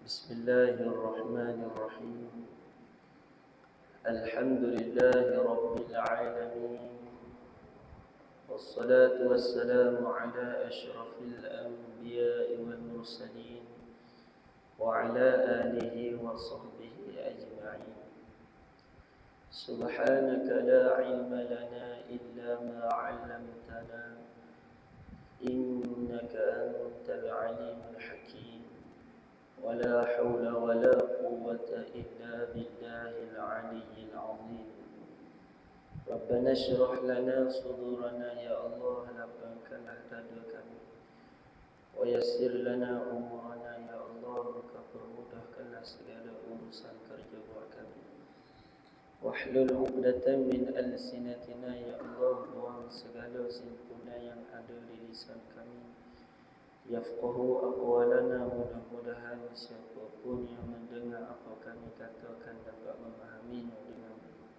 بسم الله الرحمن الرحيم. الحمد لله رب العالمين، والصلاة والسلام على أشرف الأنبياء والمرسلين وعلى آله وصحبه أجمعين. سبحانك لا علم لنا إلا ما علمتنا إنك أنت العليم الحكيم. ولا حول ولا قوة إلا بالله العلي العظيم. ربنا اشرح لنا صدورنا يا الله، lapangkanlah dada kami. ويسر لنا أمورنا يا الله, maka permudahkanlah segala urusan kerja buat kami. واحلل عقدة من ألسنتنا ya Allah, buang segala sempurna yang ada di lisan kami. Yafqahu aqwalana, mudah-mudahan siapapun yang mendengar apa kami katakan dapat memahaminya dengan baik.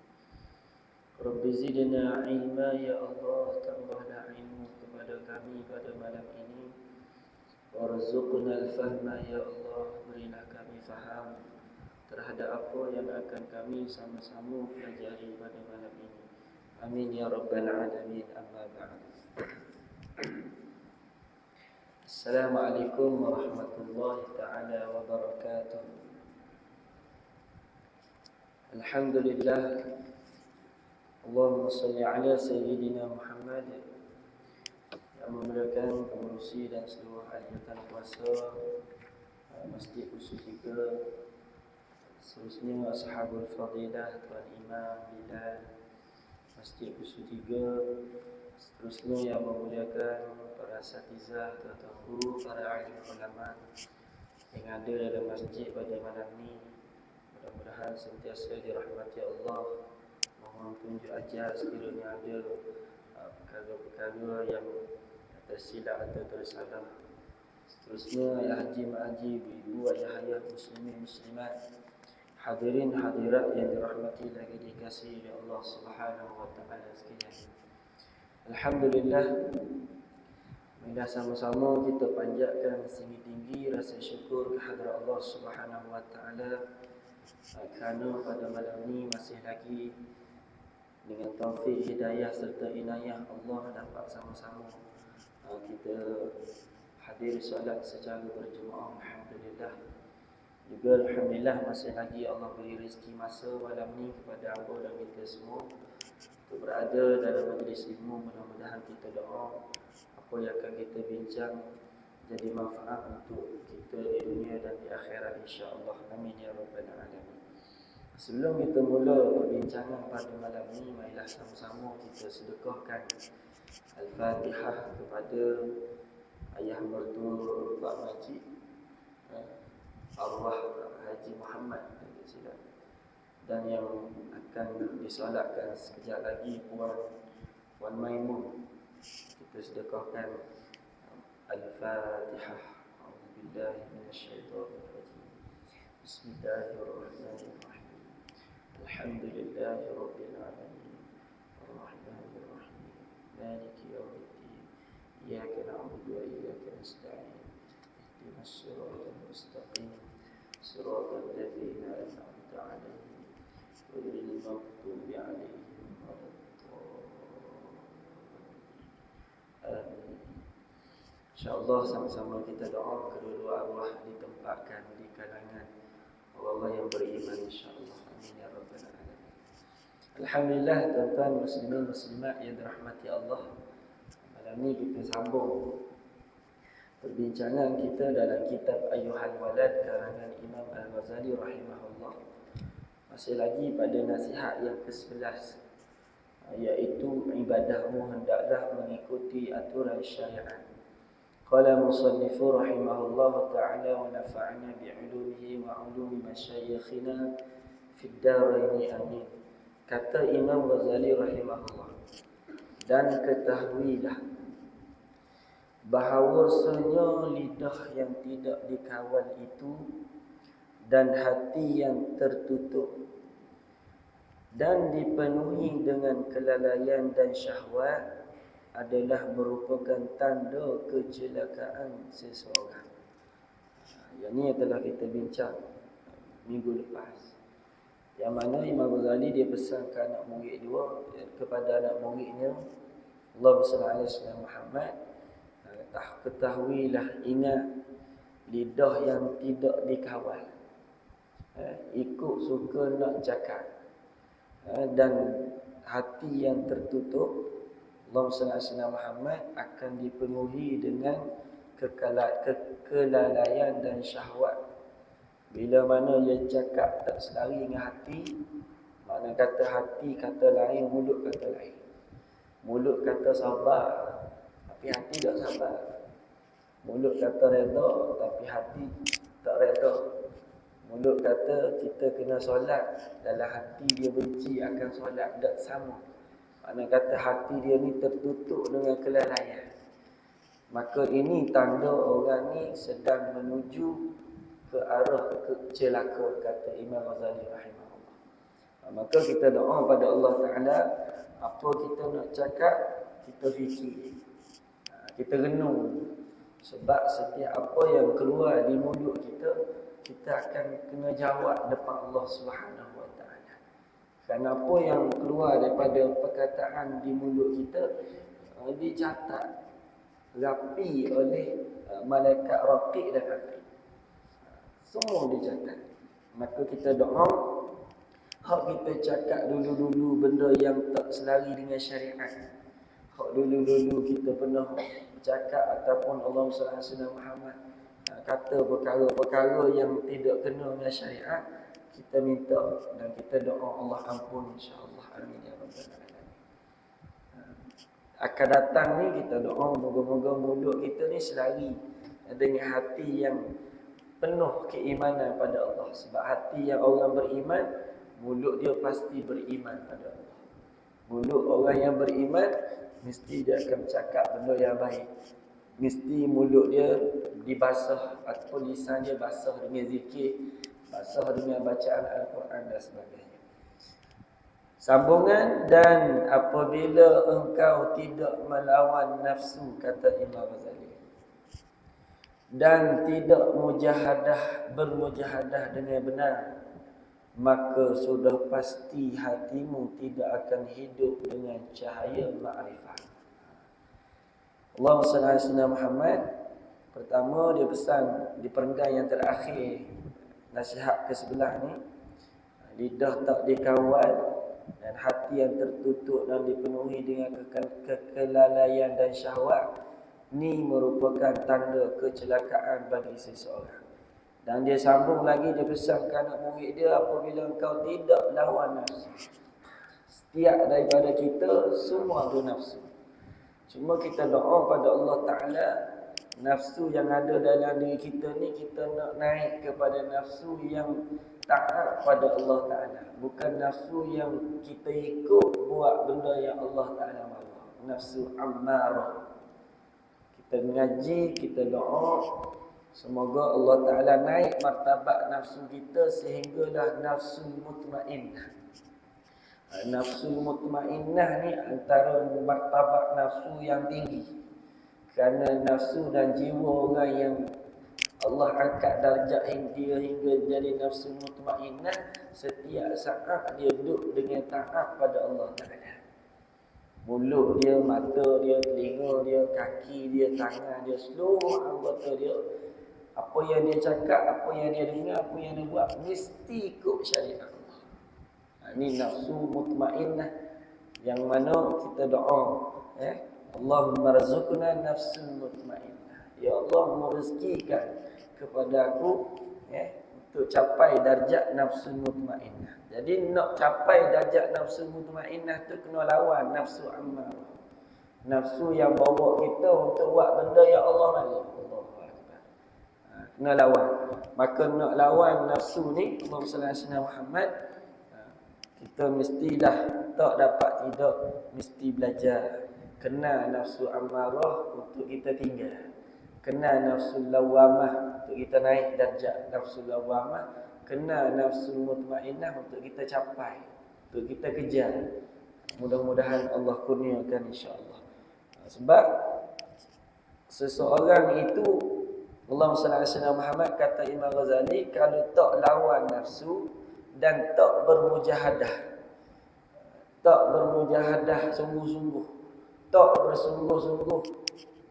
Rabbi zidna ilma ya Allah, tambahlah ilmu kepada kami pada malam ini. Warzuqna al-fahma ya Allah, berilah kami faham terhadap apa yang akan kami sama-sama pelajari pada malam ini. Amin ya rabbal alamin. Amma ba'd. Assalamualaikum warahmatullahi ta'ala wabarakatuh. Alhamdulillah, Allahumma salli ala Sayyidina Muhammad yang memuliakan pengurusi dan seluruh ahli kuasa Masjid Usul 3, seterusnya Ashabul Fadilah, Tuan Imam Bilal Masjid Usul 3, seterusnya yang memuliakan para asatizah, tuan-tuan guru, para alim ulama yang ada dalam masjid pada malam ini. Mudah-mudahan sentiasa dirahmati Allah. Mohon tunjuk ajar sekiranya ada perkara-perkara yang tersilap atau tersalah. Seterusnya ayah haji, mak haji, ibu, ayah ayah, muslimin, muslimat, hadirin hadirat yang dirahmati lagi dikasihi oleh Allah Subhanahu wa taala sekalian. Alhamdulillah, marilah sama-sama kita panjatkan setinggi-tinggi rasa syukur kehadrat Allah Subhanahu wa taala kerana pada malam ini masih lagi dengan taufik, hidayah serta inayah Allah dapat sama-sama kita hadir solat secara berjemaah. Alhamdulillah. Juga alhamdulillah masih lagi Allah beri rezeki masa malam ni kepada hamba dan kita semua untuk berada dalam majlis ilmu. Mudah-mudahan kita doa apa yang akan kita bincang jadi manfaat untuk kita di dunia dan di akhirat insya-Allah. Amin ya rabbal alamin. Sebelum kita mula perbincangan pada malam ini, marilah sama-sama kita sedekahkan Al-Fatihah kepada ayah mertua Pak Majid, arwah Haji Muhammad dan yang akan disolatkan sekejap lagi Puan Maimun. Kita sedekahkan Al-Fatihah. A'udzubillahi minasyaitonirrajim. Bismillahirrahmanirrahim. Alhamdulillahi rabbil alamin. Arrahmanir rahim. Maliki yaumiddin. Iyyaka na'budu wa iyyaka nasta'in. Ihdinas siratal mustaqim. Siratal ladzina an'amta 'alaihim ghairil maghdubi 'alaihim waladdallin. Amin. InsyaAllah sama-sama kita doa kedua-dua arwah ditempatkan di kalangan Allah yang beriman insyaAllah. Amin ya rabbal alamin. Alhamdulillah, tuan-tuan muslimin muslimat yang dirahmati Allah, malam ni kita sambung perbincangan kita dalam kitab Ayyuhal Walad karangan Imam Al-Ghazali rahimahullah. Masih lagi pada nasihat yang ke-11, iaitu ibadahmu hendaklah mengikuti aturan syariat. Qala musannifu rahimahullah ta'ala wa nafa'ana bi'ulumihi wa 'ulumi masyayikhina fid daraini amin. Kata Imam Ghazali rahimahullah, dan ketahuilah bahawasanya lidah yang tidak dikawal itu dan hati yang tertutup dan dipenuhi dengan kelalaian dan syahwat adalah merupakan tanda kecelakaan seseorang. Yang ni yang telah kita bincang minggu lepas. Yang mana Imam Ghazali dia pesan ke anak murid kepada anak muridnya, Allahumma salli ala sayyidina Muhammad, ketahuilah, ingat, lidah yang tidak dikawal, ikut suka nak cakap, dan hati yang tertutup, Allahumma salli ala sayyidina Muhammad, akan dipenuhi dengan kelalaian dan syahwat. Bila mana dia cakap tak selari dengan hati, makna kata hati kata lain, mulut kata lain. Mulut kata sabar, tapi hati tak sabar. Mulut kata redha, tapi hati tak redha. Mulut kata kita kena solat, dalam hati dia benci akan solat, tak sama. Makna kata hati dia ni tertutup dengan kelalaian. Maka ini tanda orang ni sedang menuju ke arah celaka, kata Imam Ghazali rahimahullah. Maka kita doa pada Allah Ta'ala, apa kita nak cakap, kita fikir, kita renung. Sebab setiap apa yang keluar di mulut kita, kita akan kena jawab depan Allah Subhanahu Wa Ta'ala. Kerana apa yang keluar daripada perkataan di mulut kita dicatat rapi oleh malaikat raqib dan atid. Semua dicatat. Maka kita doa, hak kita cakap dulu-dulu benda yang tak selari dengan syariat. Hak dulu-dulu kita pernah bercakap ataupun Allah SWT Muhammad kata perkara-perkara yang tidak kena dengan syariat, kita minta dan kita doa Allah ampun, insya-Allah. Amin ya rabbal alamin. Akan datang ni kita doa moga-moga mulut kita ni selari dengan hati yang penuh keimanan pada Allah. Sebab hati yang orang beriman, mulut dia pasti beriman pada Allah. Mulut orang yang beriman mesti dia akan bercakap benda yang baik. Mesti mulut dia dibasah atau lisan dia basah dengan zikir, basah dengan bacaan Al-Quran dan sebagainya. Sambungan, dan apabila engkau tidak melawan nafsu, kata Imam Ghazali, dan tidak bermujahadah dengan benar, maka sudah pasti hatimu tidak akan hidup dengan cahaya ma'rifah. Allahumma salli ala sayyidina Muhammad. Pertama dia pesan di perenggan yang terakhir nasihat ke-11 ni, lidah tak dikawal dan hati yang tertutup dan dipenuhi dengan kelalaian dan syahwat, ni merupakan tanda kecelakaan bagi seseorang. Dan dia sambung lagi, dia pesankan anak murid dia, apabila engkau tidak lawan nafsu. Setiap daripada kita semua ada nafsu. Cuma kita doa pada Allah Ta'ala, nafsu yang ada dalam diri kita ni, kita nak naik kepada nafsu yang taat pada Allah Ta'ala. Bukan nafsu yang kita ikut buat benda yang Allah Ta'ala mahu. Nafsu ammarah. Kita mengaji, kita doa, semoga Allah Ta'ala naik martabat nafsu kita sehinggalah nafsu mutmainnah. Nafsu mutmainnah ni antara martabat nafsu yang tinggi. Kerana nafsu dan jiwa orang yang Allah angkat darjat dia hingga jadi nafsu mutmainnah, setiap saat dia duduk dengan taat pada Allah Ta'ala. Mulut dia, mata dia, telinga dia, kaki dia, tangan dia, seluruh anggota dia, apa yang dia cakap, apa yang dia dengar, apa yang dia buat, mesti ikut syariat Allah. Ini nafsu mutmainnah yang mana kita doa, Allahumma rzuqna nafsul mutmainnah. Ya Allah, merezekikan kepada aku untuk capai darjat nafsu mutmainnah. Jadi nak capai darjat nafsu mutmainnah tu kena lawan nafsu ammarah. Nafsu yang bawa kita untuk buat benda yang Allah mahu. Kena lawan. Maka nak lawan nafsu ni, Allahumma salli ala sayyidina Muhammad, kita mestilah tak dapat tidak, mesti belajar. Kenal nafsu ammarah untuk kita tinggal. Kenal nafsu lawamah untuk kita naik darjat nafsu lawamah. Kenal nafsu mutmainnah untuk kita capai, untuk kita kejar. Mudah-mudahan Allah kurniakan, insya-Allah. Sebab seseorang itu Allahumma salli ala sayyidina Muhammad, kata Imam Ghazali, kalau tak lawan nafsu dan tak bermujahadah, tak bermujahadah sungguh-sungguh, tak bersungguh-sungguh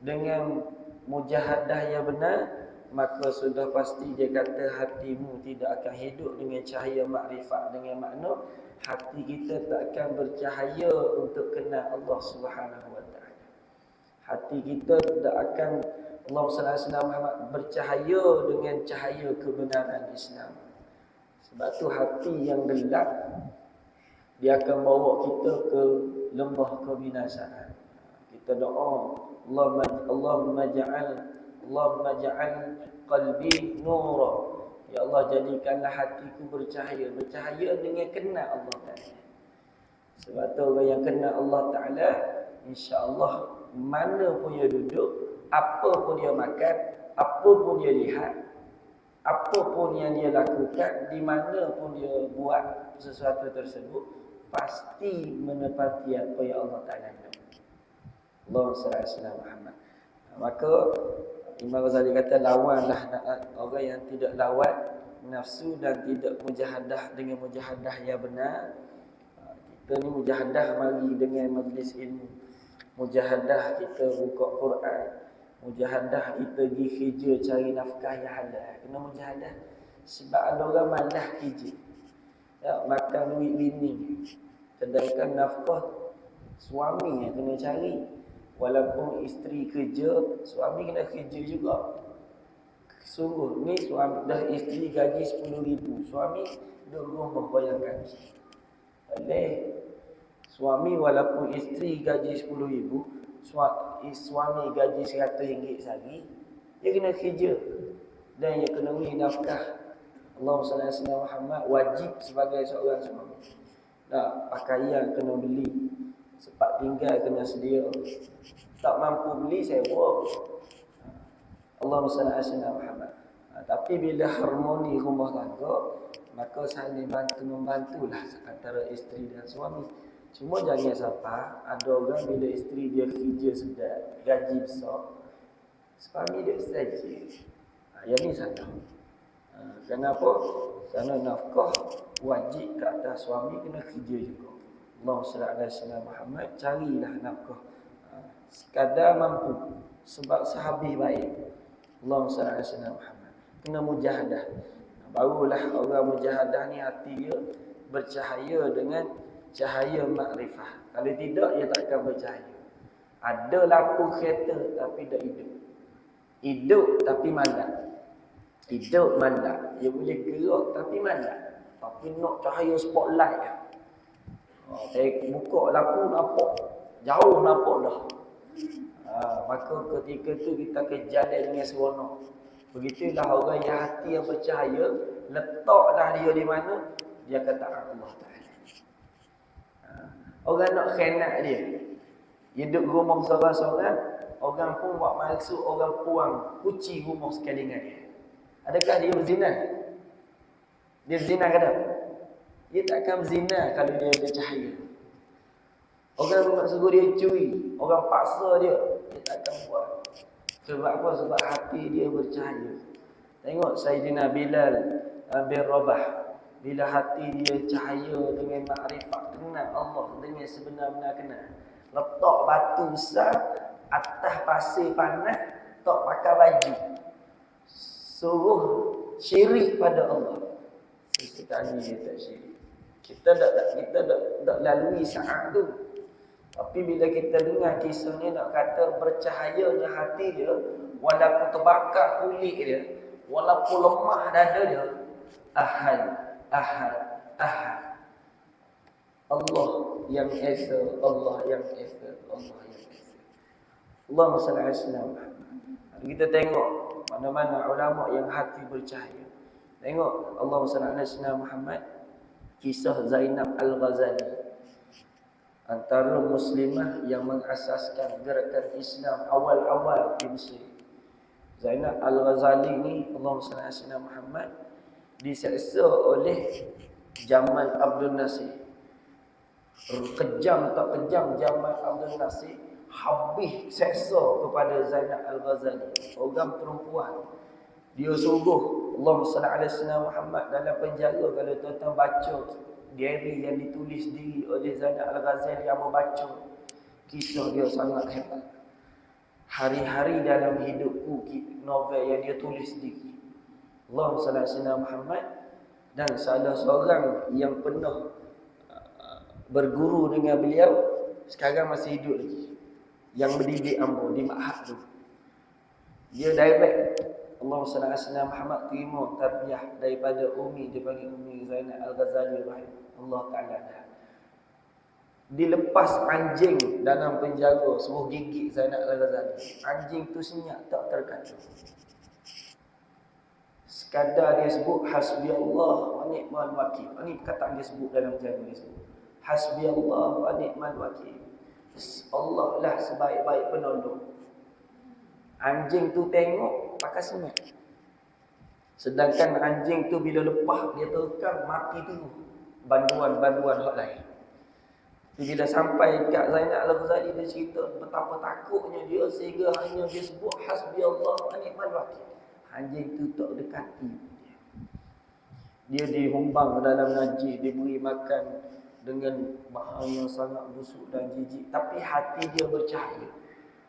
dengan mujahadah yang benar, maka sudah pasti dia kata hatimu tidak akan hidup dengan cahaya makrifat, dengan makna hati kita tak akan bercahaya untuk kenal Allah Subhanahu wa taala. Hati kita tidak akan, Allah sallallahu Muhammad, bercahaya dengan cahaya kebenaran Islam. Sebab tu hati yang gelap dia akan bawa kita ke lembah kebinasaan. Kita doa, Allahumma ja'al qalbi nura. Ya Allah, jadikanlah hatiku bercahaya. Bercahaya dengan kenal Allah Ta'ala. Sebab tu orang yang kenal Allah Ta'ala, insya-Allah mana pun dia duduk, apa pun dia makan, apa pun dia lihat, apa pun yang dia lakukan, di mana pun dia buat sesuatu tersebut, pasti menepati apa yang Allah Ta'ala nak. Allahumma salli ala sayyidina Muhammad. Maka Imam Ghazali kata, lawanlah orang yang tidak lawan nafsu dan tidak mujahadah dengan mujahadah yang benar. Kita ni mujahadah mari dengan majlis ilmu, mujahadah kita buka Quran, mujahadah kita pergi kerja cari nafkah yang halal. Kena mujahadah. Sebab ada orang malas kerja, ya, makan duit bini, sedangkan nafkah suami yang kena cari. Walaupun isteri kerja, suami kena kerja juga. Sungguh ni suami dah, isteri gaji 10,000, suami duduk rumah bayar gaji. Boleh. Suami walaupun isteri gaji 10,000, suami gaji RM100 sehari, dia kena kerja dan dia kena beri nafkah. Allahumma salli ala sayyidina Muhammad, wajib sebagai seorang suami. Nah, pakaian kena beli, tempat tinggal kena sedia. Tak mampu beli, sewa. Allahumma salli ala sayyidina Muhammad. Tapi bila harmoni rumah tangga, maka saling bantu-membantulah antara isteri dan suami. Cuma jangan sampai ada orang bila isteri dia kerja sedap, gaji besar, suami dia saja. Yang ni salah. Kenapa? Kerana nafkah wajib ke atas suami, kena kerja juga. Allahumma salli ala sayyidina Muhammad, carilah nafkah sekadar mampu, sebab sehabis baik. Allahumma salli ala sayyidina Muhammad. Kena mujahadah. Barulah orang mujahadah ni hati dia bercahaya dengan cahaya makrifah. Kalau tidak, dia tak akan bercahaya. Ada lampu kereta tapi tak hidup. Hidup tapi malam. Hidup malam. Dia boleh gerak tapi malam. Tapi nak cahaya spotlight je. Buka lampu nampak, jauh nampak dah. Maka ketika tu kita akan jalan dengan seronok. Begitulah orang yang hati yang bercahaya, letaklah dia di mana, dia akan taat Allah Ta'ala. Orang nak khianat dia, hidup rumah seorang-seorang, orang pun buat maksud orang puang kunci rumah sekali dengan dia. Adakah dia berzina? Dia berzina ke tak? Dia takkan berzina kalau dia ada cahaya. Orang nak suruh dia curi, orang paksa dia takkan buat. Sebab apa? Sebab hati dia bercahaya. Tengok Sayyidina Bilal bin Rabah, bila hati dia cahaya dengan makrifat, kenal Allah dengan sebenar-benar kenal. Letak batu besar atas pasir panas, tak pakai baju, suruh syirik pada Allah. Sekali dia tak syirik. Kita tak lalui saat tu. Tapi bila kita dengar kisah ni, nak kata bercahayanya hati dia, walaupun terbakar kulit dia, walaupun lemah dada dia, Ahad, Ahad, Ahad. Allah yang Esa, Allah yang Esa, Allah yang Esa. Allahumma salli ala sayyidina Muhammad. Kita tengok mana-mana ulama yang hati bercahaya. Tengok Allahumma salli ala sayyidina Muhammad, kisah Zainab Al-Ghazali, antara muslimah yang mengasaskan gerakan Islam awal-awal di Mesir. Zainab Al-Ghazali ni, Allahumma salli ala sayyidina Muhammad, diseksa oleh Jamal Abdul Nasir. Kejam tak kejam Jamal Abdul Nasir habis seksa kepada Zainab Al-Ghazali, orang perempuan. Dia suruh Allahumma salli ala sayyidina Muhammad dalam penjara. Kalau tuan-tuan baca diary yang ditulis diri oleh Zainal Al-Ghazali yang membaca kisah dia sangat hebat. Hari-hari dalam hidupku, novel yang dia tulis sendiri. Allahumma salli ala sayyidina Muhammad. Dan salah seorang yang pernah berguru dengan beliau sekarang masih hidup lagi, yang mendidik ambo di Ma'had tu. Dia direct Allahumma salli ala sayyidina Muhammad terima tarbiyah daripada Umi, dia panggil Umi Zainal Al-Ghazali rahimahullah taala. Dilepas anjing dalam penjara suruh gigit Zainal Al-Ghazali. Anjing tu senyap tak terkacau. Sekadar dia sebut hasbiyallah wa ni'mal wakil. Ini perkataan dia sebut dalam jalan dia sebut. Hasbiyallah wa ni'mal wakil. Allah lah sebaik-baik penolong. Anjing tu tengok pakai senyap. Sedangkan anjing tu bila lepas dia terkam mati tu. Banduan-banduan hak lain. Bila sampai kat Zainal Al-Ghazali dia cerita betapa takutnya dia sehingga hanya dia sebut hasbiyallah wa ni'mal wakil. Anjing tu tak dekati dia dihumbang dalam najis, diberi makan dengan bahan yang sangat busuk dan jijik, tapi hati dia bercahaya.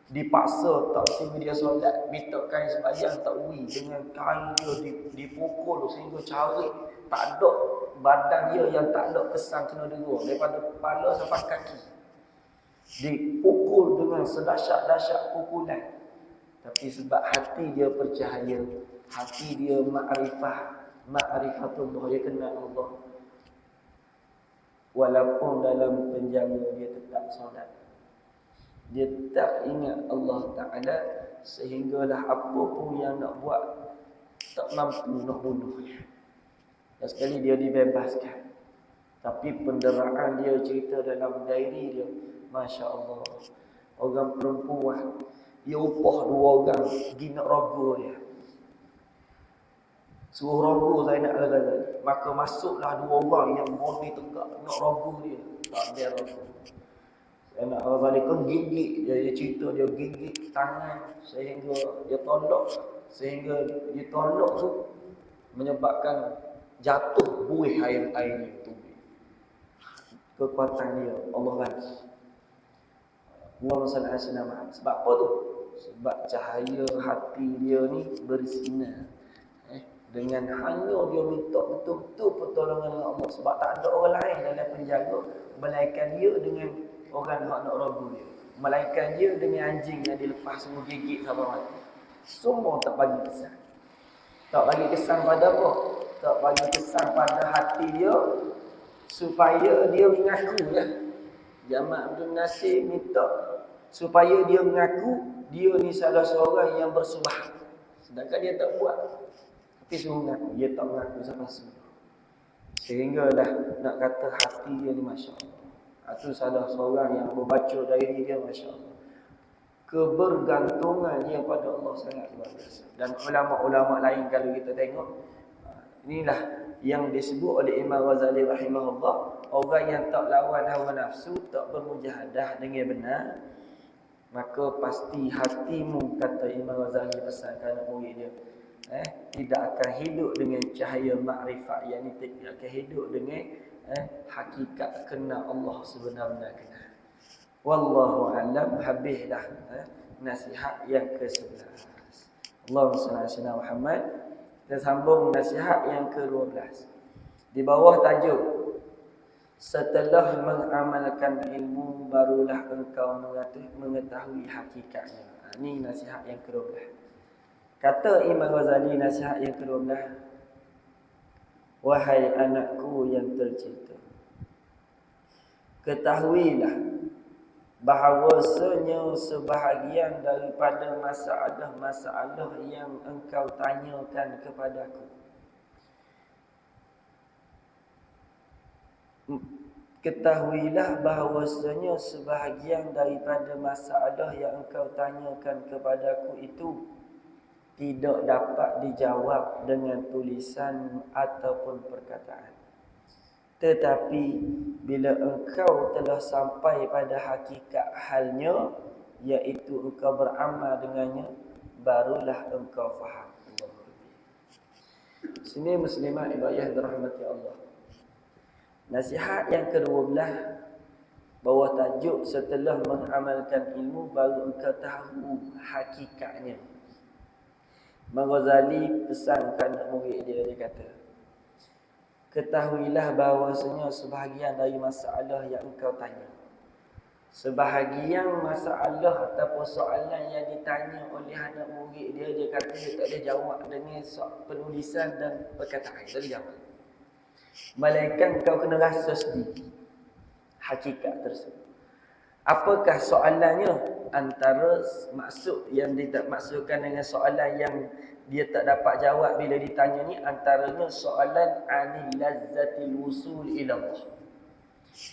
Dipaksa tak sehingga dia solat, minta kain sembahyang tak ui, dengan kain dia dipukul sehingga carik, tak ada badan dia yang tak ada kesan kena derua daripada kepala sampai kaki. Dipukul dengan sedahsyat-dahsyat pukulan. Tapi sebab hati dia percaya, hati dia ma'rifatullah, dia kenal Allah. Walaupun dalam penjara dia tetap solat. Dia tak ingat Allah Ta'ala sehinggalah apa pun yang nak buat tak mampu nak bunuhnya. Dan sekali dia dibebaskan. Tapi penderaan dia cerita dalam diary dia, Masya Allah, orang perempuan dia upah 2 orang pergi nak rogo dia. Suruh rogo Zainal Al-Ghazali. Maka masuklah 2 orang yang body tegak nak rogo dia. Tak dia rogo. Zainal Al-Ghazali kan gigit. Dia cerita dia gigit tangan sehingga dia tolak. Sehingga dia tolak tu menyebabkan jatuh buih air itu. Kekuatan dia Allah bagi. Allahumma salli ala sayyidina Muhammad. Sebab apa tu? Sebab cahaya hati dia ni bersinar. Dengan hanya dia minta betul-betul pertolongan dengan Allah. Sebab tak ada orang lain dalam penjaga melainkan dia dengan orang yang nak robu dia. Melainkan dia dengan anjing yang dilepas semua gigit sampai mati. Semua tak bagi kesan. Tak bagi kesan pada apa? Tak bagi kesan pada hati dia supaya dia mengaku ya. Jamal Abdul Nasir minta supaya dia mengaku dia ni salah seorang yang bersubah. Sedangkan dia tak buat. Tapi suruh mengaku, dia tak mengaku sama sekali. Sehingga dah nak kata hati dia ni Masya Allah. Itu salah seorang yang membaca diary dia Masya Allah. Kebergantungan dia pada Allah sangat luar biasa. Dan ulama-ulama lain kalau kita tengok, inilah yang disebut oleh Imam Ghazali rahimahullah, orang yang tak lawan hawa nafsu, tak bermujahadah dengan benar, maka pasti hatimu, kata Imam Ghazali pesankan murid dia, tidak akan hidup dengan cahaya makrifat, yakni tidak akan hidup dengan hakikat kenal Allah sebenar-benar kenal. Wallahu a'lam. Habislah nasihat yang ke-11. Allahumma salli ala Muhammad. Kita sambung nasihat yang ke-12. Di bawah tajuk setelah mengamalkan ilmu barulah engkau mengetahui hakikatnya. Ini nasihat yang ke-12. Kata Imam Ghazali nasihat yang ke-12, wahai anakku yang tercinta, ketahuilah bahawasanya sebahagian daripada masalah-masalah yang engkau tanyakan kepadaku, ketahuilah bahawasanya sebahagian daripada masalah yang engkau tanyakan kepadaku itu tidak dapat dijawab dengan tulisan ataupun perkataan. Tetapi bila engkau telah sampai pada hakikat halnya, iaitu engkau beramal dengannya, barulah engkau faham. Sini muslimah ibadah dirahmati Allah. Nasihat yang ke-12, bahawa tajuk setelah mengamalkan ilmu baru engkau tahu hakikatnya. Imam Ghazali pesankan murid dia kata, ketahuilah bahawasanya sebahagian dari masalah yang engkau tanya, sebahagian masalah ataupun soalan yang ditanya oleh anak murid dia kata dia tak boleh jawab dengan penulisan dan perkataan, tak boleh jawab. Melainkan kau kena rasa sendiri hakikat tersebut. Apakah soalannya? Antara maksud yang dia tak maksudkan dengan soalan yang dia tak dapat jawab bila ditanya ni, antaranya soalan anil lazzatil wusul ila Allah.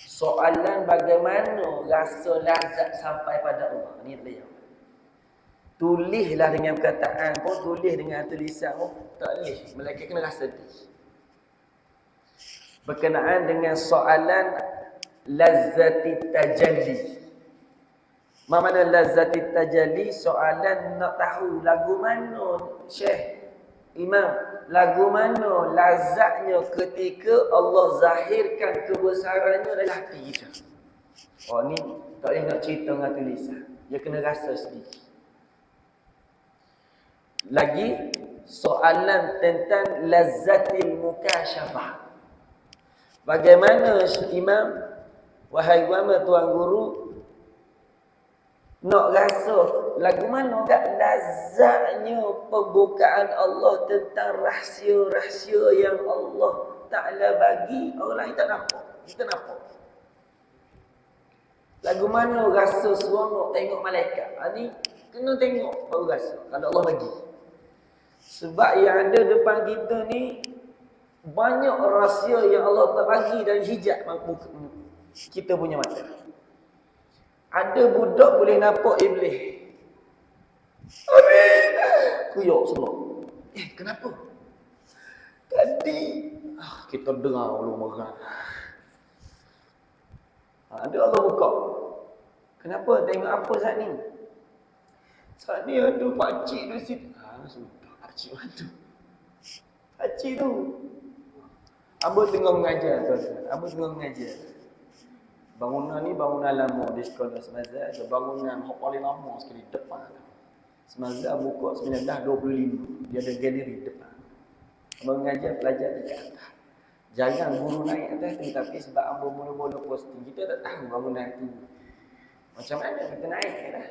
Soalan bagaimana rasa lazat sampai pada Allah. Ni tak boleh jawab. Tulislah dengan perkataan pun, tulis dengan tulisan pun tak boleh. Melainkan kena rasa dia. Berkenaan dengan soalan lazzati tajalli. Mana lazzati tajalli? Soalan nak tahu lagu mana Syekh Imam, lagu mana lazatnya ketika Allah zahirkan kebesarannya dalam hati kita. Oh ni tak boleh nak cerita dengan tulisan, dia kena rasa sendiri. Lagi soalan tentang lazzatil mukasyafah. Bagaimana Imam, wahai ulama tuan guru, nak rasa lagu mana kat lazatnya pembukaan Allah tentang rahsia-rahsia yang Allah Ta'ala bagi orang lain tak nampak. Kita nampak. Lagu mana rasa seronok tengok malaikat. Ni kena tengok baru rasa kalau Allah bagi. Sebab yang ada depan kita ni banyak rahsia yang Allah tak bagi dan hijab kita punya mata. Ada budak boleh nampak iblis. Amin. Kuyok semua. Kenapa? Tadi kita dengar Allah marah. Ada Allah buka. Kenapa? Tengok apa saat ni? Saat ni ada pakcik di situ. Sudah pakcik mana? Pakcik tu. Abang tengah mengajar tuan-tuan. Abang tengah mengajar. Bangunan ni bangunan lama di sekolah Semazat. Ada bangunan yang paling lama sekali depan. Semazat buka 1925. Dia ada galeri depan. Abang mengajar pelajar dekat atas. Jangan guru naik atas tu. Tapi sebab abang mula-mula posting, kita tak tahu bangunan tu macam mana kita naik lah.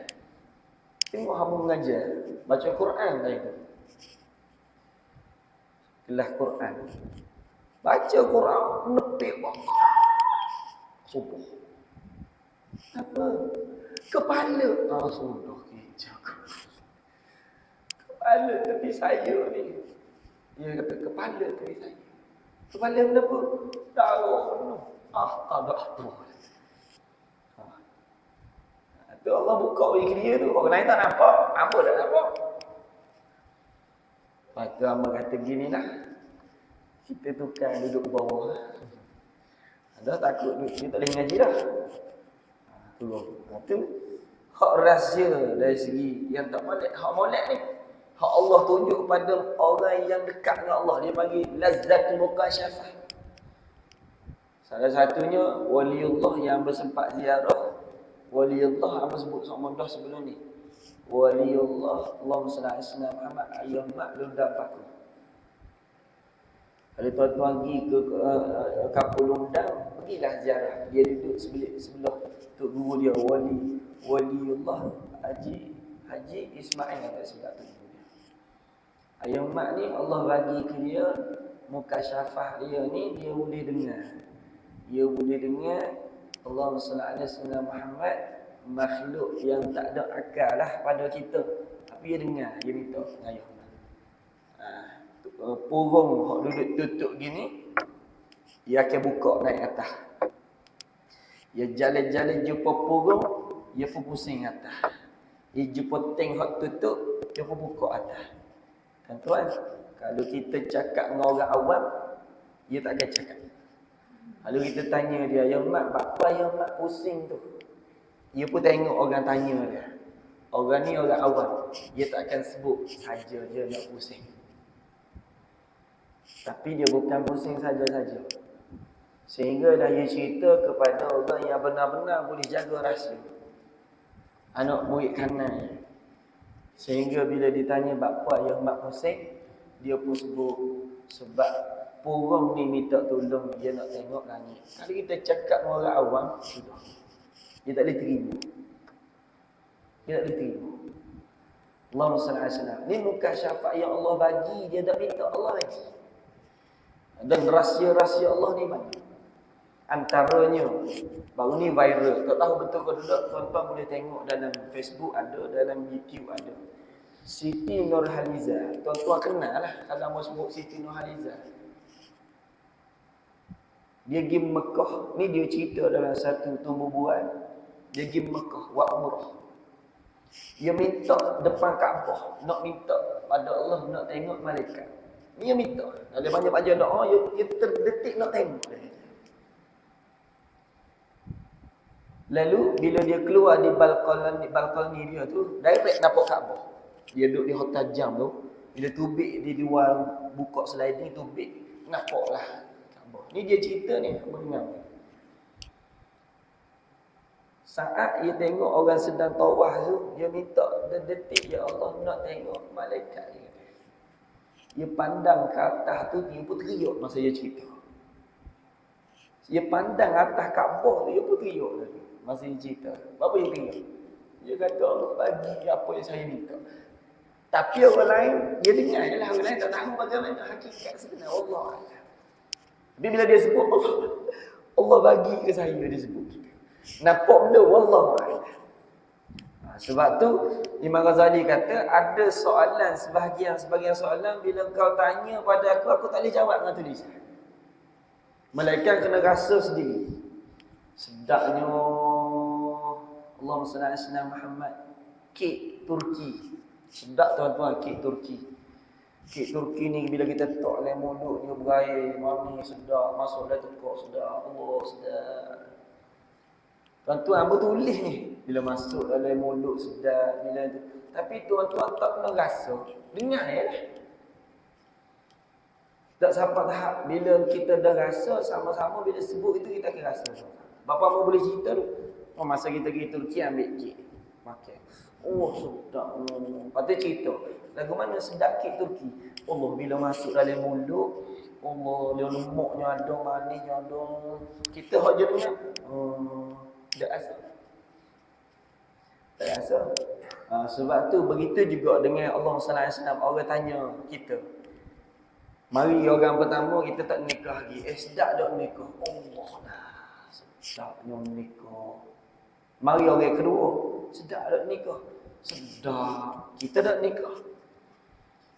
Tengok abang mengajar. Baca Quran tadi tu. Kelas Quran. Baca Quran. Nepik bakar. Subuh. Apa? Kepala. Sudah kejap. Kepala tepi saya ni. Dia kata kepala tepi saya. Kepala kenapa? Darah. Tak ada apa. Tu Allah buka bagi dia tu. Orang lain tak nampak. Apa tak nampak? Lepas tu Amal kata begini lah. Kita tukar duduk bawah. Ada takut dia tak boleh mengaji dah. Turun. Itu hak rahsia dari segi yang tak molek. Hak molek ni, hak Allah tunjuk pada orang yang dekat dengan Allah. Dia panggil lazzatul mukasyafah. Salah satunya waliullah yang bersempat ziarah. Waliullah apa sebut sama dah sebelum ni. Waliullah Allahumma salli ala sayyidina Muhammad ayyuh maklum dan paku. Kalau tuan-tuan pergi ke Kampung Lundang, pergilah ziarah. Dia duduk sebelah tok guru dia, Waliullah Haji Ismail atau sebelah tu. Ayat mak ni Allah bagi ke dia mukasyafah dia ni, dia boleh dengar. Dia boleh dengar Allahumma salli ala sayyidina Muhammad, makhluk yang tak ada akal lah pada kita. Tapi dia dengar, dia minta ayat. Purung hak duduk tutup gini, dia akan buka naik atas. Dia jalan-jalan jumpa purung, dia pun pusing atas. Dia jumpa tank hak tutup, dia pun buka atas. Tuan-tuan, kalau kita cakap dengan orang awam, dia tak akan cakap. Kalau kita tanya dia, ya mak, apa yang mak pusing tu? Dia pun tengok orang tanya dia. Orang ni orang awam, dia tak akan sebut saja dia nak pusing. Tapi dia bukan pusing saja-saja. Sehingga dah dia cerita kepada orang yang benar-benar boleh jaga rahsia. Anak murid kanan. Sehingga bila ditanya bapa yang mak pusing, dia pun sebut sebab burung ni minta tolong dia nak tengok langit. Kalau kita cakap dengan orang awam, sudah. Dia tak boleh terima. Dia tak boleh terima. Allahumma salli alaihi wasallam. Ni bukan syafaat yang Allah bagi, dia tak minta, Allah bagi. Dan rahsia-rahsia Allah ni banyak. Antaranya, baru ni viral. Tak tahu betul ke tidak, tuan-tuan boleh tengok dalam Facebook ada, dalam YouTube ada. Siti Nurhaliza. Tuan-tuan kenal lah kalau mau sebut Siti Nurhaliza. Dia pergi Mekah. Ni dia cerita dalam satu tumbuh-buahan. Dia pergi Mekah, buat umrah. Dia minta depan Kaabah, nak minta pada Allah nak tengok malaikat. Dia minta. Ada banyak-banyak doa, dia terdetik nak tengok. Lalu bila dia keluar di balkon dia tu, direct nampak Kaabah. Dia duduk di hotel jam tu. Bila tubik di luar buka sliding tubik, nampaklah Kaabah. Ni dia cerita ni, mendengar. Saat dia tengok orang sedang tawaf tu, dia minta detik, ya Allah nak tengok malaikat dia. Dia pandang ke atas tu, dia pun teriak masa dia cerita. Dia pandang atas Kaabah tu, dia pun teriak lagi masa dia cerita. Apa dia teriak? Dia kata Allah bagi apa yang saya minta. Tapi orang lain, dia dengar je lah. Orang lain tak tahu bagaimana hakikat sebenar Allah. Tapi bila dia sebut Allah bagi ke saya, dia sebut. Nampak benda wallahu a'lam. Sebab tu Imam Ghazali kata ada soalan sebahagian soalan bila kau tanya pada aku tak boleh jawab dengan tulisan. Melainkan kena rasa sendiri. Sedapnya Allahumma salli ala sayyidina Muhammad. Kek Turki. Sedap tuan-tuan kek Turki. Kek Turki ni bila kita tok dalam mulut dia berair, manis sedap, masuk dalam tekak sedap. Allah sedap. Tuan-tuan hamba tulis ni bila masuk dalam mulut sedap bila tu. Tapi tuan-tuan tak pernah rasa. Dengar je lah. Tak sampai tahap bila kita dah rasa sama-sama bila sebut itu kita akan rasa. Bapa mau boleh cerita tu. Oh, masa kita pergi Turki ambil kek. Makan. Oh sedap. Lepas tu cerita. Lagu mana sedap kek Turki? Allah bila masuk dalam mulut. Allah dia lemuknya ada, manisnya ada. Kita hak je dengar. Tak rasa. Tak rasa. Sebab tu begitu juga dengan Allah sallallahu alaihi wasallam. Orang tanya kita. Mari orang pertama kita tak nikah lagi. Sedap tak nikah? Allah lah. Sedapnya nikah. Mari orang kedua. Sedap tak nikah? Sedap. Kita tak nikah.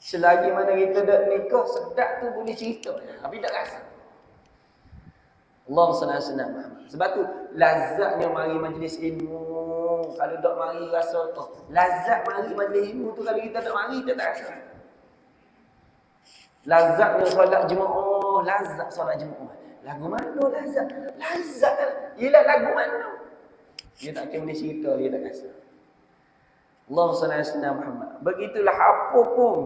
Selagi mana kita tak nikah, sedap tu boleh cerita. Tapi tak rasa. Allah SWT. Sebab tu lazatnya mari majlis ilmu. Kalau tak mari rasa tu. Lazat mari majlis ilmu tu kalau kita tak mari kita tak rasa. Lazatnya solat jemaah, lazat solat jemaah. Lagu mana lazat? Lazat ialah lagu mana? Dia tak akan boleh cerita, dia tak rasa. Allah SWT Muhammad. Begitulah apa pun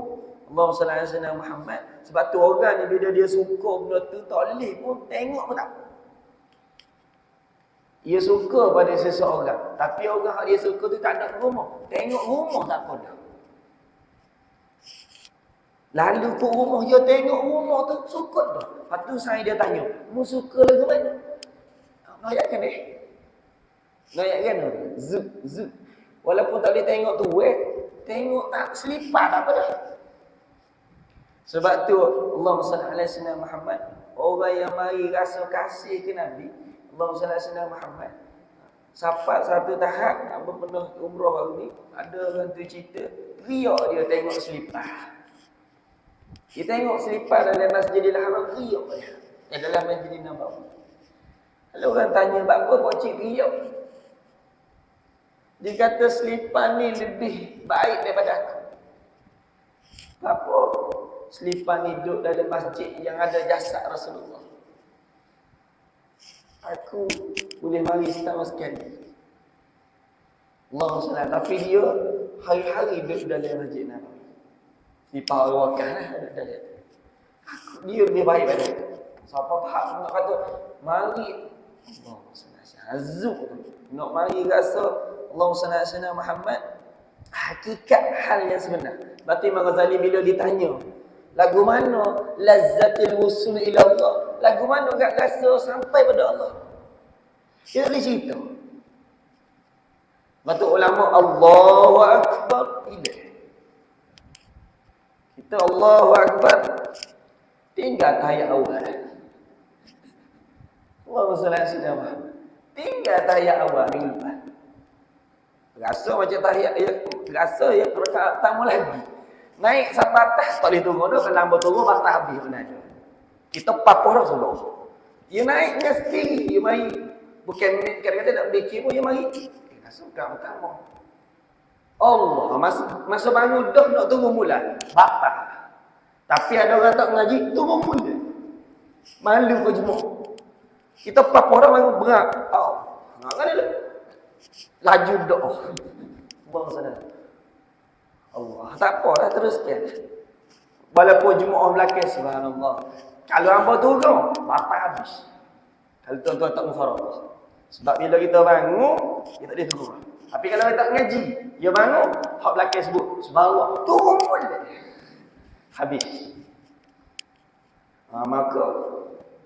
Allah SWT Muhammad. Sebab tu orang ni bila dia suka benda tu tak boleh pun tengok pun tak. Dia suka pada seseorang. Tapi orang yang dia suka tu tak ada rumah. Tengok rumah tak apa dah. Lalu ke rumah dia tengok rumah tu suka dah. Lepas tu saya dia tanya, mu suka lagu mana? Noyakkan Noyakkan Zuk. Walaupun tak boleh tengok tu tengok tak selipar tak apa dah. Sebab tu Allahumma salli ala sayyidina Muhammad. Orang yang mari rasa kasih ke Nabi Allahumma salli ala sayyidina Muhammad. Sampai satu tahap apa pernah umrah baru ni, ada orang tu cerita riak dia tengok selipar. Dia tengok selipar dalam Masjidil Haram riak dia. Dalam Masjidil Nabawi. Kalau orang tanya apa pak cik riak? Dia kata selipar ni lebih baik daripada aku. Apa? Selipar ni duduk dalam masjid yang ada jasad Rasulullah. Aku boleh mari setahun sekali. Allah SWT. Tapi dia hari-hari duduk dalam masjid Nabawi. Selipar wakah lah duduk dalam. Dia lebih baik pada kita. Siapa faham nak kata mari Allah azuk nak mari rasa Allah sallallahu Muhammad hakikat hal yang sebenar. Berarti Imam Ghazali bila ditanya lagu mana lazzatil wusul ila Allah, lagu mana gak rasa sampai pada Allah, dia boleh cerita. Batu ulama Allahu Akbar ila. Kita Allahu Akbar tinggal tahiyat awal. Allahumma salli ala sayyidina Muhammad. Tinggal tahiyat awal minggu lepas. Rasa macam tahiyat ya, rasa ya rakaat pertama lagi. Naik sampai atas tak boleh tunggu dah, kalau lambat turun batal habis benar. Kita papuh dah sudah. Dia naiknya sendiri, dia mari. Bukan kadang-kadang nak fikir pun dia mari. Rasa rakaat pertama. Allah masa bangun dah nak tunggu mula. Batal. Tapi ada orang tak mengaji, tunggu mula. Malu kau jemaah. Kita papuh dah bangun berat. Oh, nak kan dia? Laju doa. Bang saudara. Allah. Tak apa dah teruskan. Walaupun jemaah belakang subhanallah. Kalau hamba turun, batal habis. Kalau tuan-tuan tak mufaraqah. Sebab bila kita bangun, kita tak boleh turun. Tapi kalau kita tak ngaji, dia bangun, hak belakang sebut subhanallah, turun mula. Habis. Maka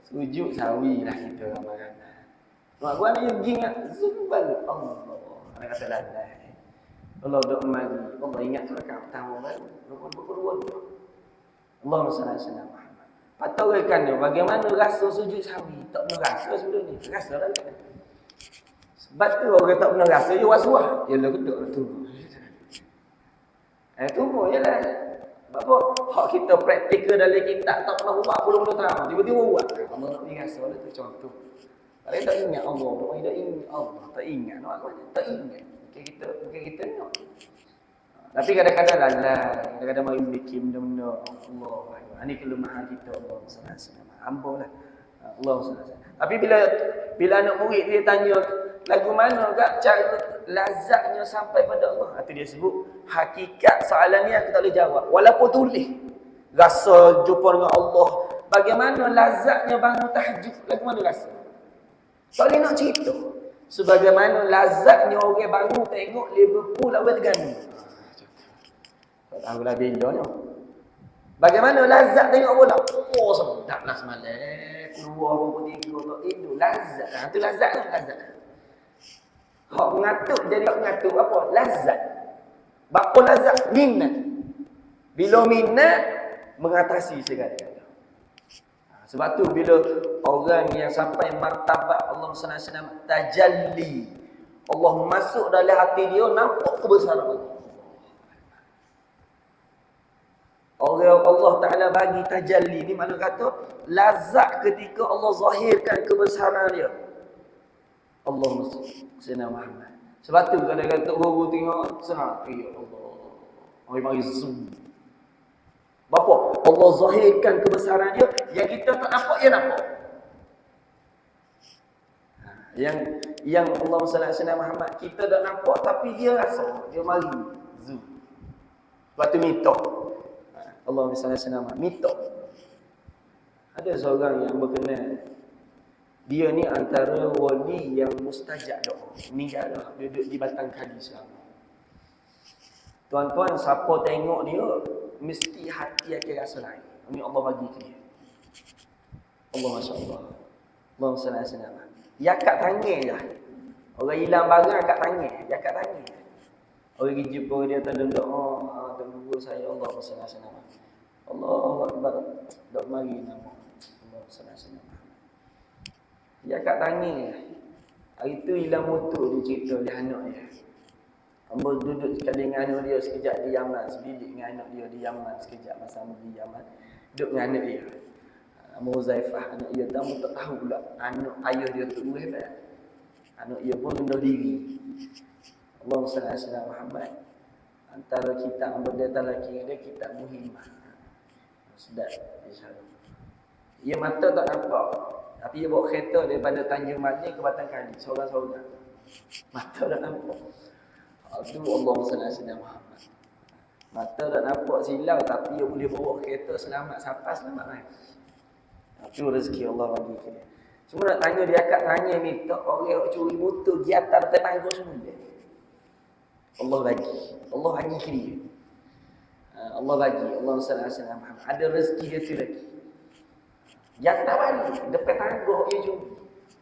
sujud sawilah kita ramai-ramai. Mak gua ni ingat zumbal Allah. Ana kata lalai. Allah dok mari. Allah ingat rakaat pertama baru. Berkurun. Allahumma salli ala Muhammad. Patutkan dia bagaimana rasa sujud sawi. Tak pernah rasa sebelum ni. Rasa dah. Sebab tu orang tak pernah rasa dia was-was. Dia lah duduk tunggu. Tunggu jelah. Sebab apa? Hak kita praktikal dalam kitab tak pernah buat puluh-puluh tahun. Tiba-tiba buat. Allah nak pergi rasa tu contoh. Kalau tak ingat Allah, tak ingat Allah, tak ingat nak apa? Tak ingat. Mungkin kita nak. Tapi kadang-kadang kadang-kadang mari fikir benda-benda Allah. Ini kelemahan kita Allah SWT. Ambolah. Allah SWT. Tapi bila anak murid dia tanya lagu mana kak cara lazatnya sampai pada Allah, itu dia sebut hakikat soalan ni aku tak boleh jawab. Walaupun tulis rasa jumpa dengan Allah, bagaimana lazatnya bangun tahajud, lagu mana rasa? Tak boleh nak cerita. Sebagaimana lazatnya orang bangun tengok Liverpool lawan Terengganu. Tak tahulah benjonya. Bagaimana lazat tengok bola? Oh, sedaplah semalam. Keluar 23 tak tidur. Lazat. Itu lazat kan? Lazat. Hak mengatuk jadi hak mengatuk apa? Lazat. Bapa lazat? Minat. Bila minat, mengatasi segala-galanya. Sebab tu bila orang yang sampai martabat Allah SWT tajalli, Allah masuk dalam hati dia, nampak kebesaran Allah. Orang Allah Ta'ala bagi tajalli ni, mana kata lazat ketika Allah zahirkan kebesaran dia. Allahumma salli Muhammad. Sebab tu kadang-kadang Tok Guru tengok senang, ya Allah. Orang mari zoom. Bapa, Allah zahirkan kebesaran dia, yang kita tak nampak, dia nampak. Yang Allah sallallahu Muhammad kita tak nampak, tapi dia rasa, dia mari zoom. Sebab tu minta. Allah sallallahu Muhammad minta. Ada seorang yang berkenal, dia ni antara wali yang mustajab doa. Meninggal dah, duduk di Batang Kali selama. Tuan-tuan, siapa tengok dia, mesti hati akan rasa lain. Ini Allah bagi ke dia. Allah Masya Allah. Allah sallallahu alaihi wasallam. Ya kat tangan je. Orang hilang barang kat tangan. Ya kat tangan. Orang pergi jumpa dia terduduk. Tunggu saya Allah sallallahu alaihi wasallam. Allahu Akbar. Dok mari nama Allah sallallahu alaihi wasallam. Ya kat tangan je. Hari tu hilang motor dia cerita dia anak dia. Hamba duduk sekali dengan anak dia sekejap di Yaman. Sebilik dengan anak dia di Yaman sekejap masa hamba di Yaman. Duduk dengan anak dia. Nama Huzaifah, anak dia tamu tak tahu pula. Anak ayah dia tu hebat. Anak dia pun rendah diri. Allahumma salli ala Muhammad. Antara kitab hamba dia lelaki dia kitab Muhimmah. Sedap insya-Allah. Dia mata tak nampak. Tapi dia bawa kereta daripada Tanjung Malik ke Batang Kali. Seorang-seorang. Mata tak nampak. Itu Allahumma salli ala Muhammad. Mata tak nampak silau tapi dia boleh bawa kereta selamat sampai selamat kan. Itu rezeki Allah bagi kita. Semua nak tanya dia akak tanya ni tak orang yang curi motor di atas tetangga semua dia. Allah bagi. Allah bagi dia. Allah bagi. Allah sallallahu alaihi. Ada rezeki dia tu lagi. Yang tak balik depan tangga dia curi.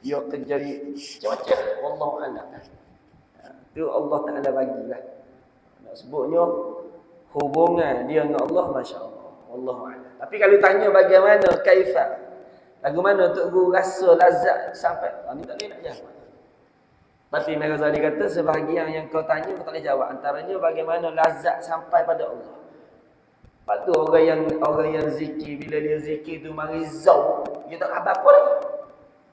Dia terjadi macam-macam. Wallahu a'lam. Tu Allah Taala bagilah. Nak sebutnya hubungan dia dengan Allah masya-Allah. Wallahu a'lam. Tapi kalau tanya bagaimana kaifa? Lagu mana Tok Guru rasa lazat sampai ni tak boleh nak jawab. Tapi Imam Ghazali kata sebahagian yang kau tanya kau tak boleh jawab. Antaranya bagaimana lazat sampai pada Allah. Lepas tu orang yang zikir bila dia zikir tu mari zau, dia tak khabar apa dah.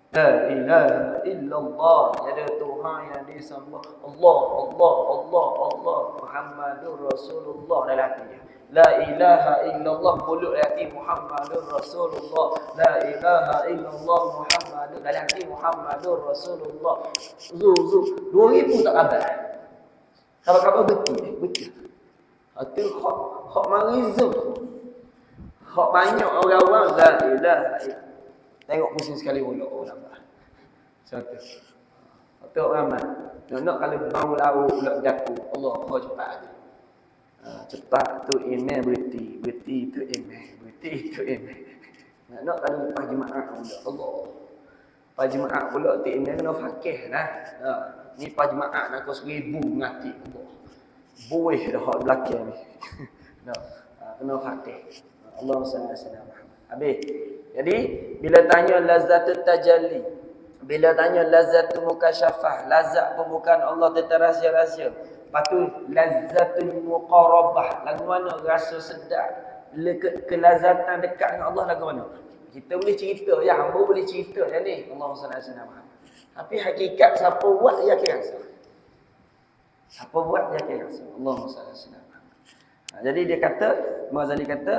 La ilaha illallah, ada Tuhan yang disembah. Allah, Allah, Allah, Allah. Muhammadur Rasulullah dalam hati dia. La ilaha illallah mulut hati Muhammadur Rasulullah. La ilaha illallah Muhammadur dalam hati Muhammadur Rasulullah. Zu 2000 tak khabar. Khabar betul. Itu hak marizum. Hak banyak orang-orang la ilaha illallah. Tengok pusing sekali ulok nampak. Satu. Atau ramai. Nak kalau bau lauk ulok jatuh. Allah cepat aja. Cepat tu email berhenti tu email. Nak kalau lepas jemaah ulok Allah. Lepas jemaah ulok tu email kena fakih lah. Ni lepas jemaah nak kau 1000 ngati Allah. Buih dah hak belakang ni. Kena fakih. Allah sallallahu. Habis. Jadi bila tanya lazzatul tajalli, bila tanya lazzatul mukasyafah, lazat pembukaan Allah tentang rahsia-rahsia. Lepas tu lazzatul muqarabah, lagu mana rasa sedap, kelazatan dekat dengan Allah lagu mana? Kita boleh cerita, ya hamba boleh cerita je ni. Allahumma salli ala Muhammad. Tapi hakikat siapa buat dia akan rasa. Siapa buat dia akan rasa. Allahumma salli ala Muhammad. Jadi dia kata, Mazali kata,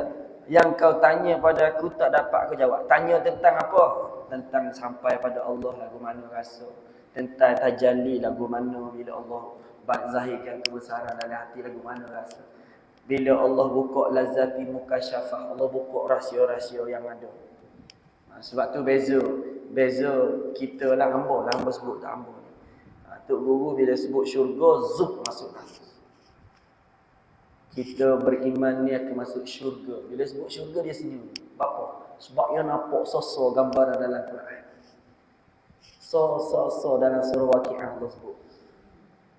yang kau tanya pada aku tak dapat aku jawab. Tanya tentang apa? Tentang sampai pada Allah lagu mana rasa. Tentang tajalli lagu mana bila Allah zahirkan kebesaran dalam hati lagu mana rasa. Bila Allah buka lazati mukasyafah, Allah buka rahsia-rahsia yang ada. Sebab tu beza kita lah hamba sebut tak hamba. Tok Guru bila sebut syurga, zup masuk hati. Kita beriman ni akan masuk syurga. Bila sebut syurga dia senyum. Apa? Sebab dia nampak sosok gambaran dalam Quran. So dalam surah Waqiah Allah sebut.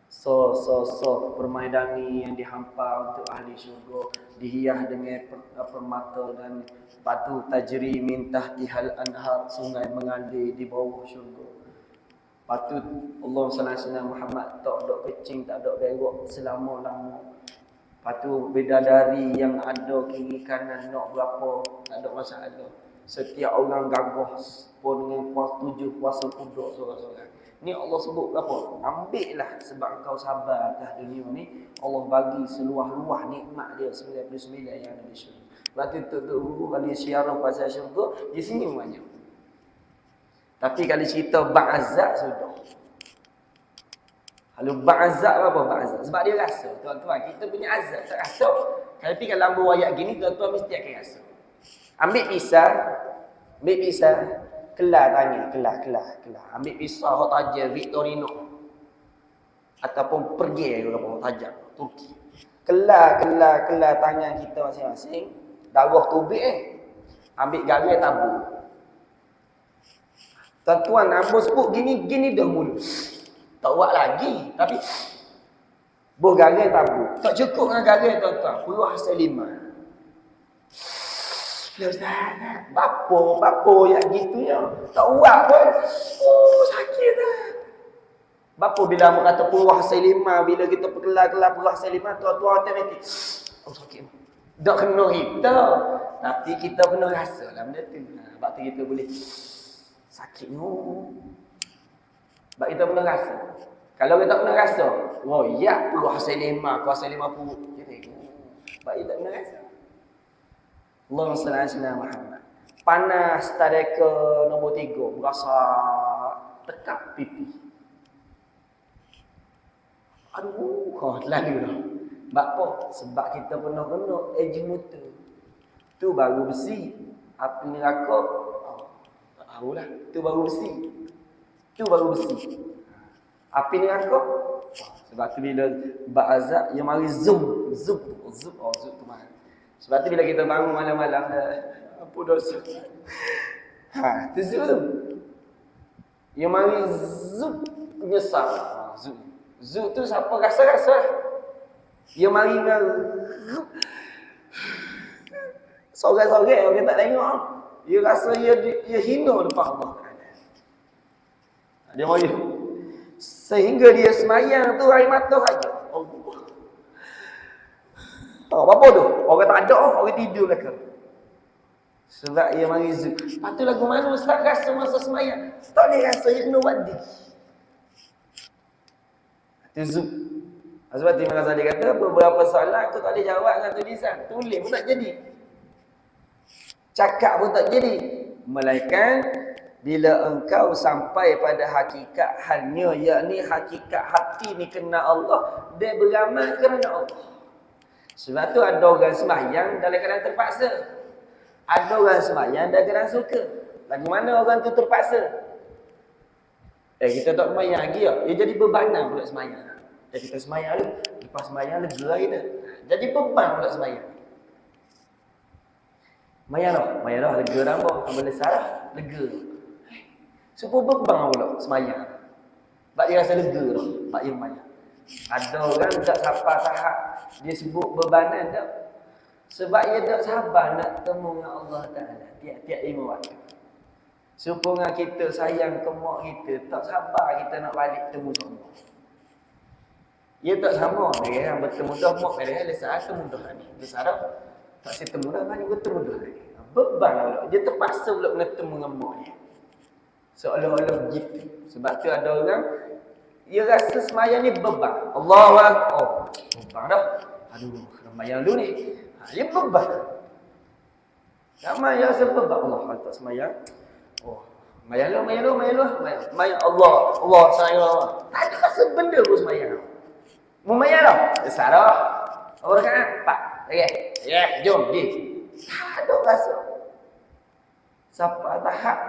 So permaidani yang dihampa untuk ahli syurga, dihias dengan permata dan batu tajri min tahtihal anhar, sungai mengalir di bawah syurga. Patut Allah sallallahu Muhammad tak ada kecing, tak ada berok selama-lama. Lepas tu bidadari yang ada kiri kanan nak berapa, tak ada masalah. Setiap orang gagah pun dengan puasa kuda seorang-seorang. Ni Allah sebut apa? Ambillah sebab kau sabar atas dunia ni. Allah bagi seluah-luah nikmat dia 99 yang ada di syurga. Lepas tu Tok Guru kalau syiarah pasal syurga, dia senyum banyak. Tapi kalau cerita ba'azab sudah. Kalau ba'azab apa ba'azab? Sebab dia rasa. Tuan-tuan, kita punya azab tak rasa. Tapi kalau lambu ayat gini, tuan-tuan mesti akan rasa. Ambil pisah. Kelah tangan, kelah. Ambil pisah hot tajam Victorino. Ataupun pergi ke hot tajam Turki. Kelah tangan kita masing-masing. Darah tubik ambil garis tabur. Tuan-tuan, ambo sebut gini dah mula. Tak buat lagi. Tapi boh garis tabur. Tak cukup dengan garis tuan-tuan. Puluh hasil 5. Bapa yang gitu ya. Tak buat pun. Oh, sakit dah. Bapa bila mu kata puluh hasil 5, bila kita perkelar-kelar puluh hasil 5, tuan-tuan automatik. Oh, sakit. Tak kena kita. Tapi kita kena rasa lah benda tu. Sebab tu kita boleh sakitnya. Sebab kita pernah rasa. Kalau kita pernah rasa, oh ya, puluh hasil 5, kuasa 50. Sebab kita pernah rasa. Allahumma salli ala Muhammad. Panas tadeka nombor 3, berasa tekap pipi. Aduh, lalu dah. Sebab apa? Sebab kita penuh-penuh mutu. Tu baru besi. Api neraka, tak tahulah. Tu baru besi. Tu baru besi. Api neraka. Sebab tu bila ba'azab, yang mari zoom. Zoom tu mana. Sebab tu bila kita bangun malam-malam, apa dosa. Tu zoom tu. Yang mari zoom, menyesal. Zoom tu siapa rasa-rasa. Yang mari dengan sorang-sorang orang tak tengok. Dia rasa dia hina depan Allah. Dia mari. Sehingga dia semayang tu air mata saja. Allah. Apa tu? Orang tak ada, orang tidur belakang. Sebab dia mari zuk. Lepas tu lagu mana Ustaz rasa masa semayang? Tak boleh rasa, dia kena wadi. Itu zuk. Sebab Imam Ghazali kata, beberapa soalan aku tak boleh jawab dengan tulisan. Tulis pun tak jadi. Cakap pun tak jadi. Melainkan bila engkau sampai pada hakikat hanya, yakni hakikat hati ni kena Allah, dia beramal kerana Allah. Sebab tu ada orang sembahyang dalam keadaan terpaksa. Ada orang sembahyang dalam keadaan suka. Lagu mana orang tu terpaksa? Kita tak sembahyang lagi ya. Dia jadi bebanan pula sembahyang. Dan kita sembahyang dulu, lepas sembahyang lega kita. Jadi beban pula sembahyang. Sembahyang dah lega dah apa? Boleh salah, lega. Supaya beban pula sembahyang. Sebab dia rasa lega dah, sebab dia sembahyang. Ada orang tak sabar tahap dia sebut bebanan tak. Sebab dia tak sabar nak temu dengan Allah Ta'ala tiap-tiap 5 waktu. Supaya kita sayang ke mak kita, tak sabar kita nak balik temu sama. Dia tak sama. Dia yang bertemu dah mak dia lesah temu dah ni. Lesah dah. Tak si temu dah ni bertemu dah ni. Beban pula. Dia terpaksa pula nak temu dengan mak dia. Seolah-olah begitu. Sebab tu ada orang dia rasa semayang ni beban. Allahu Akbar. Beban dah. Aduh, kena semayang dulu ni. Dia beban. Ramai yang rasa beban. Allah tak semayang. Semayang Allah. Allah sayang Allah. Tak ada rasa benda pun semayang. Memayang dah. Besar dah. Orang kan? Pak. Okay. Jom. Tak ada rasa. Sampai tahap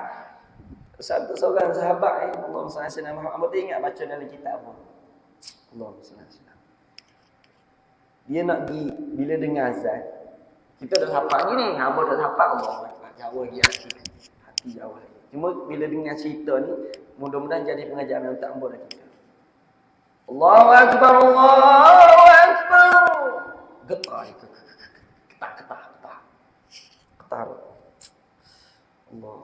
satu seorang sahabat Allah SWT Muhammad ingat baca dalam kitab apa? Allah SWT. Dia nak pergi bila dengar azan. Kita dah sahabat gini, hamba dah sahabat Allah. Jauh lagi hati jauh lagi. Cuma bila dengar cerita ni, mudah-mudahan jadi pengajaran untuk hamba dan kita. Allahu Akbar, Allahu Akbar. Getar. Getar. Allah.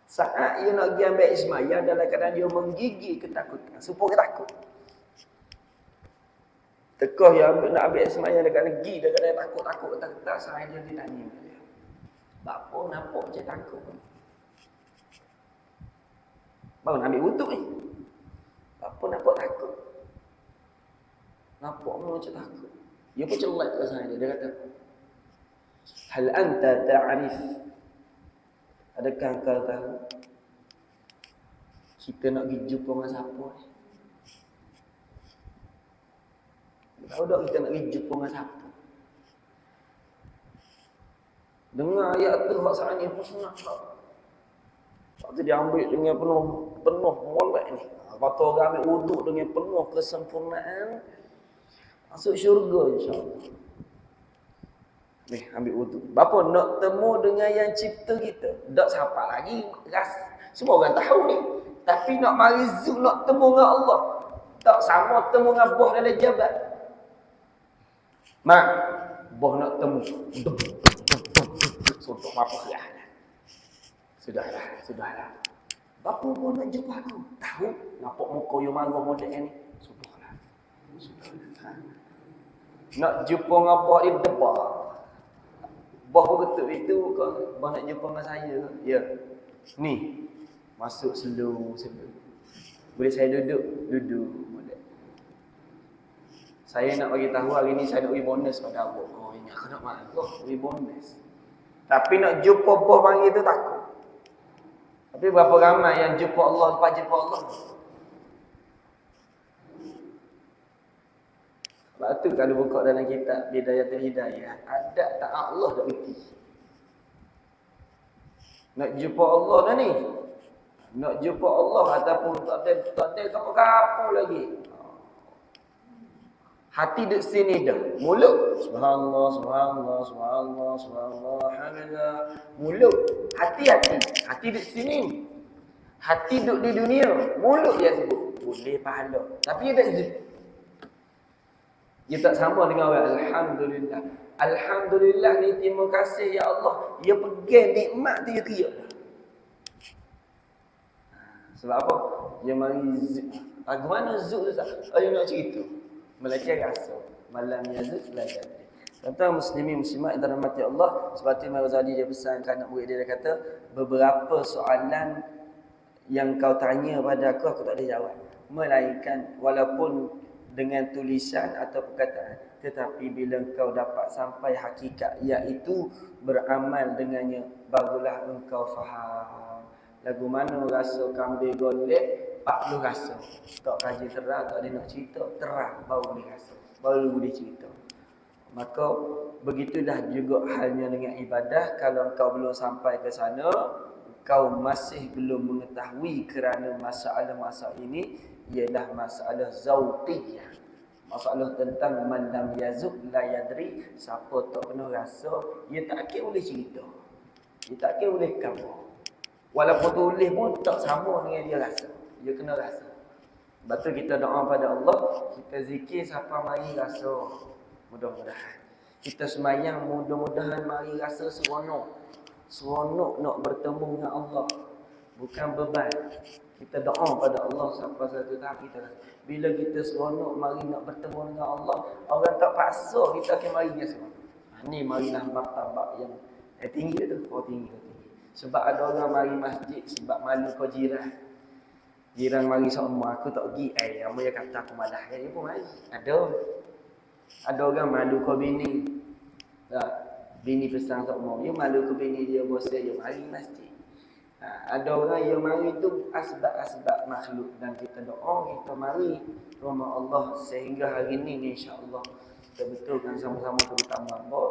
Saat dia nak pergi ambil ismayah dalam keadaan dia menggigil ketakutan. Supaya takut. Tekah yang nak ambil ismayah dalam keadaan pergi dalam keadaan takut. Saya dia ditanya. Bapa nampak je takut. Baru nak ambil wuduk ni. Bapa nampak takut. Nampak macam takut. Dia pun celat ke saya. Dia kata, hal anta ta'arif. Adakah kau tahu kita nak pergi jumpa dengan siapa ni? Tahu tak kita nak pergi jumpa dengan siapa? Dengar ayat tu maksudnya ni pun senang tak? Waktu dia ambil dengan penuh molek ni. Kata orang ambil wuduk dengan penuh kesempurnaan, masuk syurga insya-Allah. Ni ambil wuduk. Bapa nak temu dengan yang cipta kita. Tak siapa lagi. Semua orang tahu ni. Tapi nak mari zuk nak temu dengan Allah. Tak sama temu dengan boh dalam jabat. Mak, boh nak temu. Suntuk apa ya? Sudahlah. Bapa pun nak jumpa aku. Tahu nampak muka yang marah model ni. Sudahlah. Nak jumpa dengan boh di depan. Bah betul itu kau nak jumpa dengan saya. Ya. Ni. Masuk slow. Boleh saya duduk. Saya nak bagi tahu hari ni saya nak bagi bonus pada awak. Oh, ini aku nak marah. Bagi bonus. Tapi nak jumpa boh panggil tu takut. Tapi berapa ramai yang jumpa Allah lepas jumpa Allah. Sebab tu kalau buka dalam kitab Bidayatul Hidayah, ada tak Allah tak reti. Nak jumpa Allah dah ni. Nak jumpa Allah ataupun tak ada apa-apa lagi. Hati duduk sini dah. Mulut subhanallah, subhanallah, subhanallah, subhanallah, alhamdulillah. Mulut, hati duduk sini. Hati duduk di dunia, mulut dia sebut. Boleh pahala. Tapi dia tak sebut. Dia tak sama dengan orang alhamdulillah. Alhamdulillah ni terima kasih ya Allah. Dia pegang nikmat tu dia teriak. Sebab apa? Dia mari zuk. Bagaimana zuk tu tak? Dia nak cerita. Melainkan rasa. Malam yazuk la jadi. Tuan-tuan muslimin muslimat yang dirahmati Allah, sebab tu Imam Ghazali dia pesan ke anak murid dia kata, beberapa soalan yang kau tanya pada aku tak boleh jawab. Melainkan walaupun dengan tulisan atau perkataan, tetapi bila engkau dapat sampai hakikat, iaitu beramal dengannya, barulah engkau faham. Lagu mana rasa kambing golek, 40 rasa. Tak kaji terang, tak ada nak cerita, terang baru boleh rasa, baru boleh cerita. Maka begitulah juga halnya dengan ibadah. Kalau engkau belum sampai ke sana, kau masih belum mengetahui kerana masalah-masalah ini ialah masalah zauqiyah. Masalah tentang man lam yazuk la yadri. Siapa tak pernah rasa, dia tak akan boleh cerita. Dia tak akan boleh khabar. Walaupun tulis pun tak sama dengan dia rasa. Dia kena rasa. Sebab tu kita doa pada Allah, kita zikir siapa mari rasa. Mudah-mudahan. Kita semayang mudah-mudahan mari rasa seronok. Seronok nak bertemu dengan Allah. Bukan beban. Kita doa pada Allah sampai satu tahap kita. Bila kita seronok mari nak bertemu dengan Allah, orang tak paksa kita akan mari dia seronok. Ni marilah martabat yang tinggi tu. Tinggi. Sebab ada orang mari masjid sebab malu kau jiran. Jiran mari sama aku tak pergi. Kamu yang kata aku malas. Dia pun mari. Ada orang malu kau bini. Bini pesan tak mau. Dia malu ke bini dia bosan dia mari masjid. Ada orang yang mari tu asbab-asbab makhluk, dan kita doa kita mari rumah Allah sehingga hari ni insya-Allah kita betulkan sama-sama terutama apa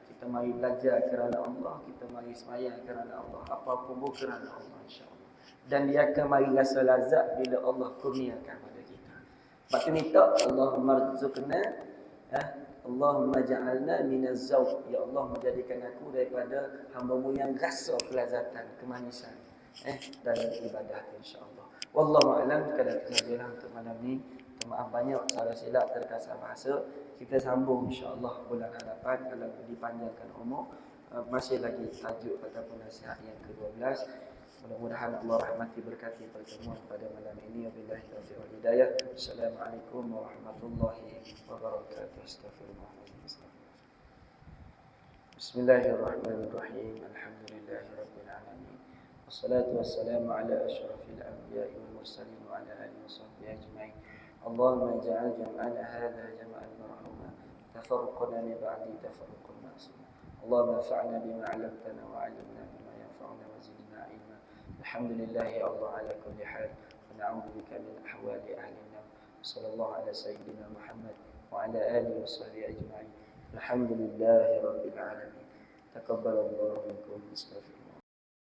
kita mari belajar kerana Allah, kita mari sembahyang kerana Allah, apa-apa pun kerana Allah insya-Allah. Dan dia akan mari rasa lazat bila Allah kurniakan pada kita. Sebab tu minta Allahumma rzuqna Allahumma ja'alna minaz zauq. Ya Allah, menjadikan aku daripada hamba-Mu yang rasa kelazatan, kemanisan dalam ibadah insya-Allah. Wallahu a'lam. Sekadar sahaja untuk malam ni. Maaf banyak salah silap terkasar bahasa. Kita sambung insya-Allah bulan hadapan kalau dipanjangkan umur. Masih lagi tajuk ataupun nasihat yang ke-12. Mudah-mudahan Allah rahmati berkati pertemuan pada malam ini. Wabillahi taufiq wal hidayah. Assalamualaikum warahmatullahi wabarakatuh. Astaghfirullahaladzim. Bismillahirrahmanirrahim. Alhamdulillahirabbil alamin. Wassalatu wassalamu ala asyrafil anbiya'i wal mursalin wa ala alihi washabbihi ajma'in. Allahumma ij'al jam'ana hadha jam'an marhuma, tafarruqana min ba'di tafarruqan ma'suma. Allahumma anfa'na bima 'allamtana wa 'allimna bima yanfa'una wa zidna 'ilma. Alhamdulillah ya Allah ala kulli hal, wa na'udzubika min ahwali ahli an-nar. Sallallahu ala sayyidina Muhammad wa ala alihi wa sahbihi ajma'in. Alhamdulillahi rabbil alamin. Taqabbalallahu minkum. Bismillah.